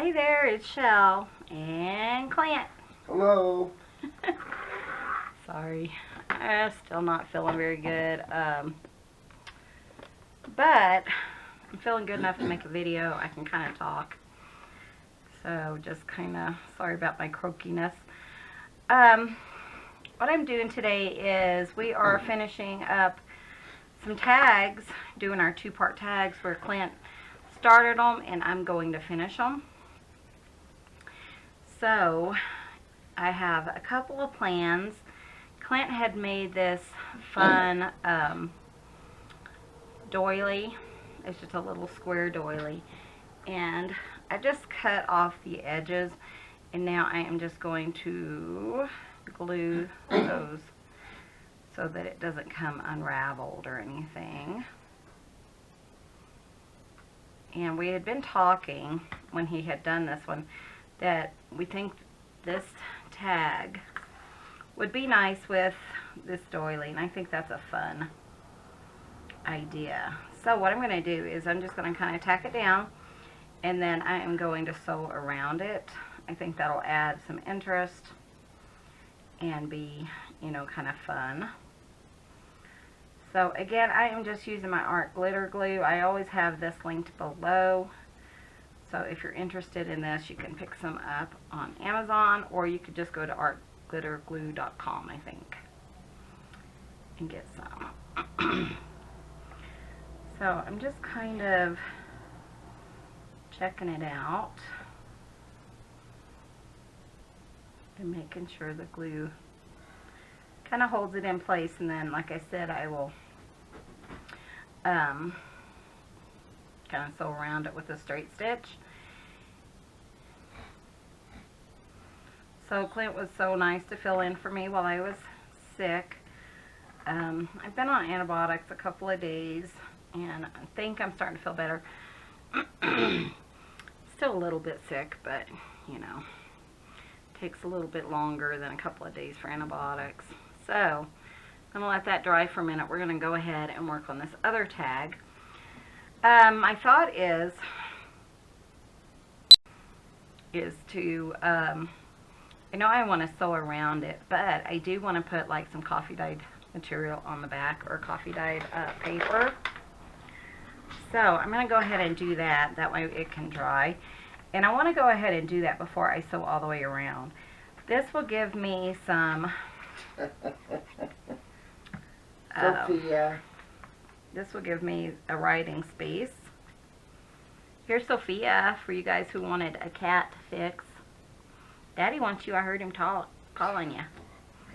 Hi there, it's Shell and Clint. Hello. Sorry, I'm still not feeling very good. But I'm feeling good enough to make a video. I can kind of talk. So just kind of sorry about my croakiness. What I'm doing today is we are finishing up some tags, doing our two-part tags where Clint started them and I'm going to finish them. So I have a couple of plans. Clint had made this fun doily. It's just a little square doily, and I just cut off the edges, and now I am just going to glue those so that it doesn't come unraveled or anything. And we had been talking when he had done this one that we think this tag would be nice with this doily, and I think that's a fun idea. So what I'm going to do is I'm just going to kind of tack it down, and then I am going to sew around it. I think that'll add some interest and be, you know, kind of fun. So again, I am just using my art glitter glue. I always have this linked below. So if you're interested in this, you can pick some up on Amazon, or you could just go to artglitterglue.com, I think, and get some. So I'm just kind of checking it out and making sure the glue kind of holds it in place, and then, like I said, I will kind of sew around it with a straight stitch. So Clint was so nice to fill in for me while I was sick. I've been on antibiotics a couple of days, and I think I'm starting to feel better. Still a little bit sick, but you know, takes a little bit longer than a couple of days for antibiotics. So I'm going to let that dry for a minute. We're going to go ahead and work on this other tag. My thought is to, I know I want to sew around it, but I do want to put like some coffee dyed material on the back, or coffee dyed paper. So I'm going to go ahead and do that. That way it can dry. And I want to go ahead and do that before I sew all the way around. This will give me some Sophia. This will give me a writing space. Here's Sophia for you guys who wanted a cat fix. Daddy wants you. I heard him calling you.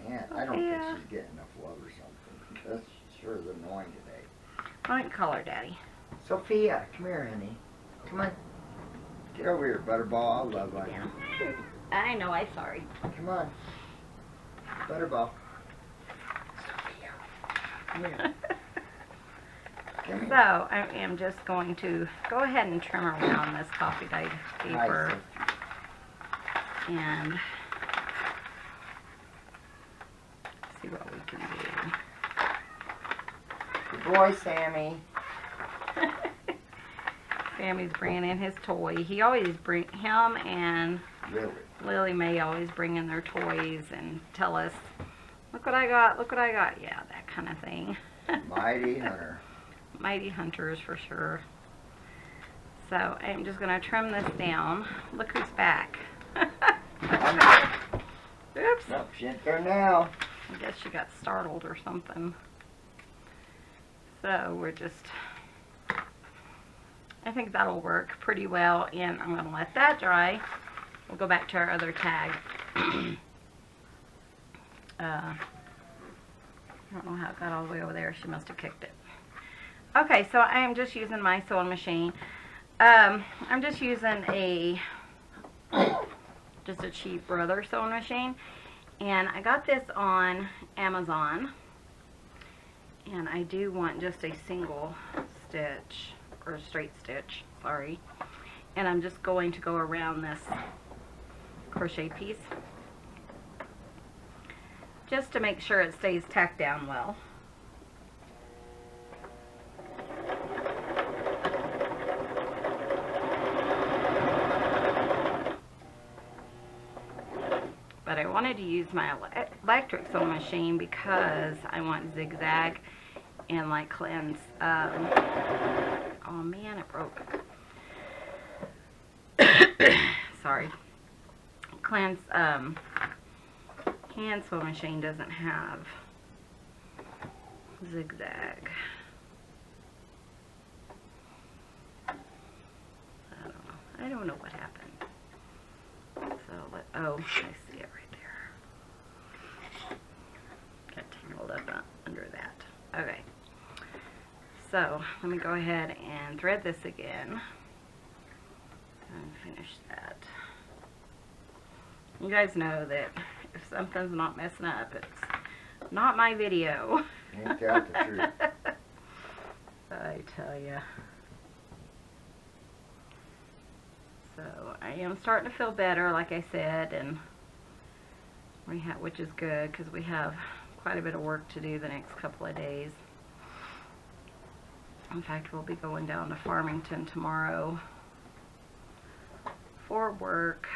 Man, I don't think she's getting enough love or something. That's sure is annoying today. Why don't you call her Daddy? Sophia, come here, honey. Come on. Get over here, Butterball. I love you. Yeah. I know, I'm sorry. Come on. Butterball. Sophia. Come here. Come here. So I am just going to go ahead and trim around this coffee dyed paper. And see what we can do. Good boy, Sammy. Sammy's bringing in his toy. He always him and Lily May always bring in their toys and tell us, look what I got, look what I got. Yeah, that kind of thing. Mighty Hunter. Mighty Hunters for sure. So I'm just going to trim this down. Look who's back. Oops. Nope, she ain't there now. I guess she got startled or something. So we're just, I think that'll work pretty well, and I'm going to let that dry. We'll go back to our other tag. I don't know how it got all the way over there. She must have kicked it. Okay, so I am just using my sewing machine. I'm just using just a cheap Brother sewing machine, and I got this on Amazon, and I do want just a single stitch, or straight stitch, sorry, and I'm just going to go around this crochet piece just to make sure it stays tacked down well. wanted to use my electric sewing machine because I want zigzag and like Clint's, oh man, it broke. Sorry. Clint's hand sewing machine doesn't have zigzag. I don't know what happened. So, oh, I see it right there. Got tangled up under that. Okay. So, let me go ahead and thread this again. And finish that. You guys know that if something's not messing up, it's not my video. Ain't that the truth? I tell ya. So I am starting to feel better, like I said, and which is good because we have quite a bit of work to do the next couple of days. In fact, we'll be going down to Farmington tomorrow for work.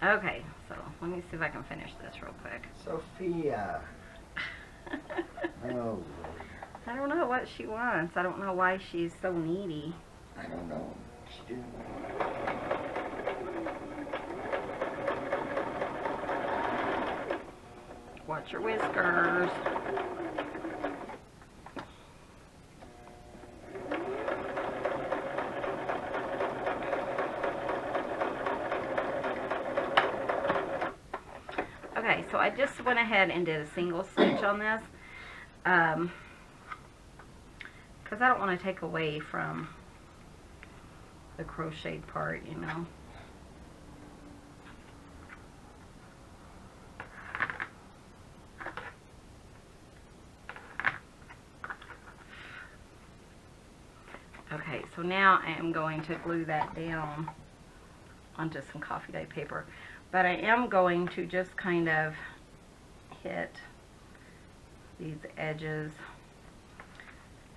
Okay, so let me see if I can finish this real quick. Sophia. Oh, Lord. I don't know what she wants. I don't know why she's so needy. I don't know. She's doing Watch your whiskers. Okay, so I just went ahead and did a single stitch on this because I don't want to take away from the crocheted part, you know. Okay, so now I am going to glue that down onto some coffee dye paper. But I am going to just kind of hit these edges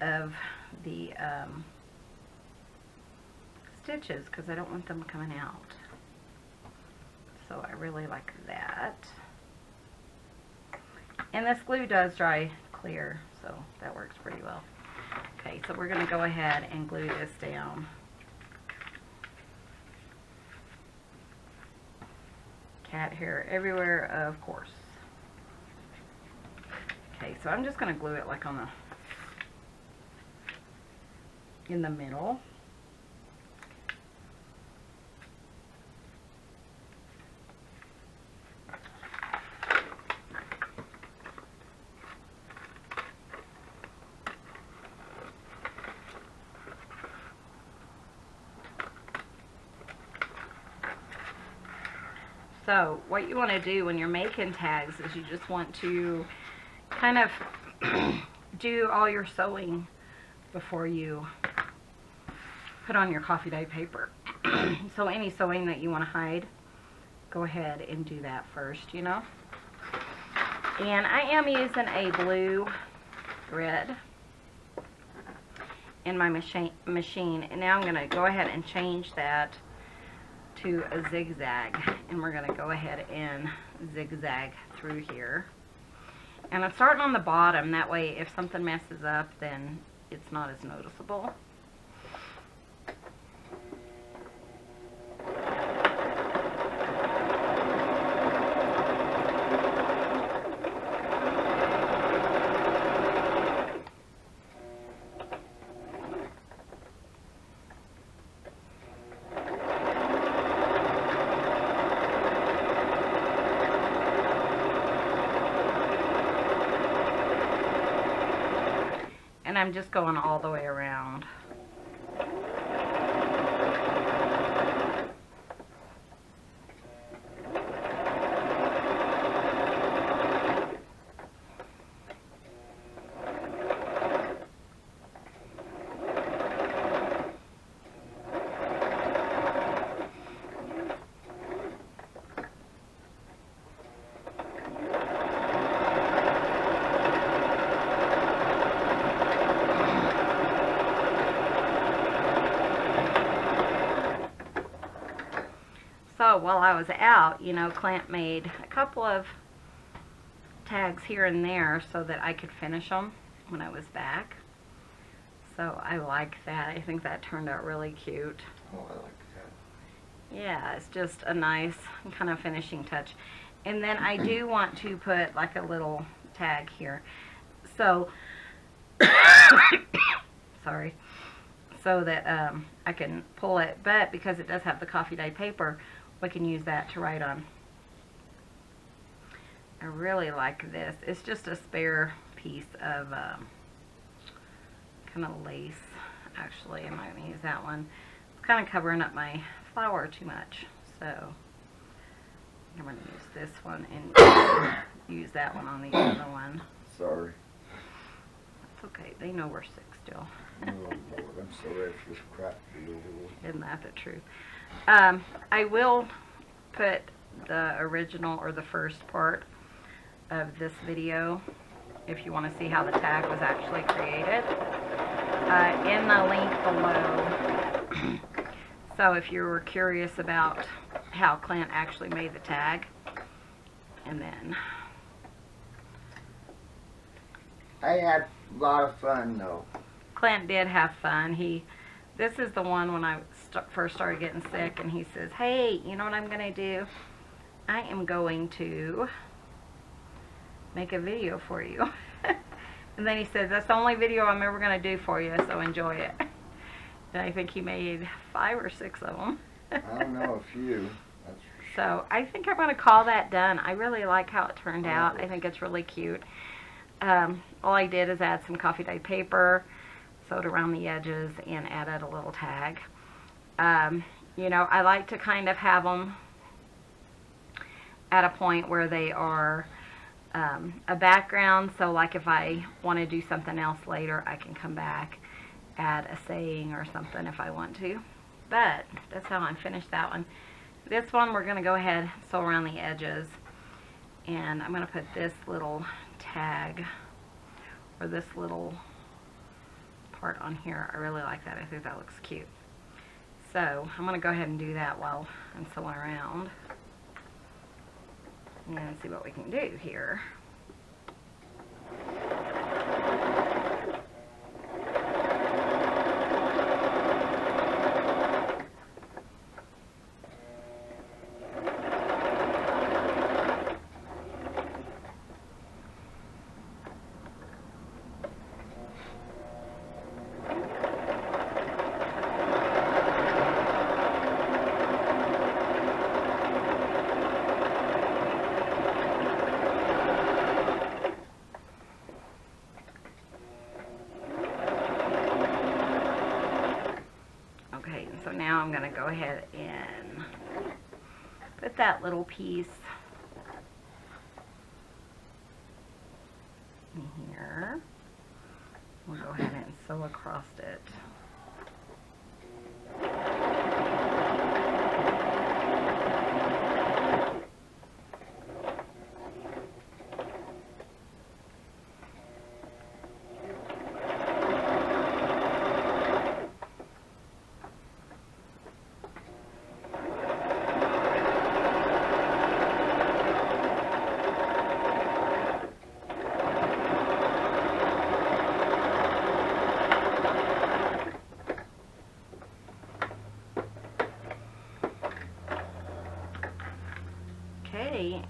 of the stitches because I don't want them coming out. So I really like that. And this glue does dry clear, so that works pretty well. Okay, so we're going to go ahead and glue this down. Cat hair everywhere, of course. Okay, so I'm just going to glue it like on in the middle. So what you want to do when you're making tags is you just want to kind of do all your sewing before you put on your coffee dye paper. So any sewing that you want to hide, go ahead and do that first, you know. And I am using a blue thread in my machine, and now I'm going to go ahead and change that to a zigzag, and we're going to go ahead and zigzag through here. And I'm starting on the bottom, that way if something messes up then it's not as noticeable. And I'm just going all the way around. So while I was out, you know, Clint made a couple of tags here and there so that I could finish them when I was back. So I like that. I think that turned out really cute. Oh, I like that. Yeah, it's just a nice kind of finishing touch. And then I do want to put like a little tag here. So, sorry, so that I can pull it. But because it does have the coffee dye paper, we can use that to write on. I really like this. It's just a spare piece of kind of lace. Actually, I'm not going to use that one. It's kind of covering up my flower too much. So I'm going to use this one and use that one on the other one. Sorry. It's okay. They know we're sick still. Oh, Lord, I'm so ready for this crap to be over with. Isn't that the truth? I will put the original or the first part of this video, if you want to see how the tag was actually created, in the link below. So if you were curious about how Clint actually made the tag, and then I had a lot of fun though. Clint did have fun. This is the one when I first started getting sick, and he says, hey, you know what I'm going to do? I am going to make a video for you. And then he says, that's the only video I'm ever going to do for you, so enjoy it. And I think he made 5 or 6 of them. I don't know, a few. That's for sure. So I think I'm going to call that done. I really like how it turned out. I think it's really cute. All I did is add some coffee dye paper, sewed around the edges, and added a little tag. You know, I like to kind of have them at a point where they are a background, so like if I want to do something else later, I can come back, add a saying or something if I want to. But that's how I finished that one. This one we're going to go ahead and sew around the edges, and I'm going to put this little tag or this little part on here. I really like that. I think that looks cute. So I'm going to go ahead and do that while I'm sewing around and see what we can do here. So now I'm going to go ahead and put that little piece in here. We'll go ahead and sew across it.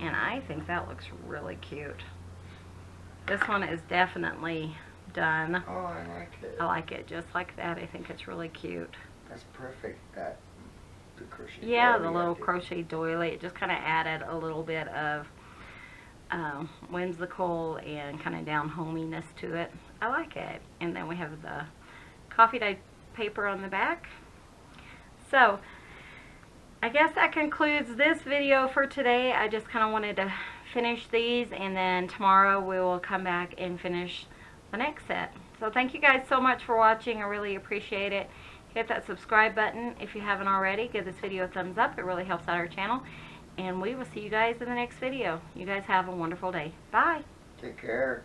And I think that looks really cute. This one is definitely done. Oh, I like it. I like it just like that. I think it's really cute. That's perfect. The crochet. Yeah, the little crochet doily. It just kind of added a little bit of whimsical and kind of down hominess to it. I like it. And then we have the coffee dye paper on the back. So I guess that concludes this video for today. I just kind of wanted to finish these, and then tomorrow we will come back and finish the next set. So thank you guys so much for watching. I really appreciate it. Hit that subscribe button if you haven't already. Give this video a thumbs up. It really helps out our channel. And we will see you guys in the next video. You guys have a wonderful day. Bye. Take care.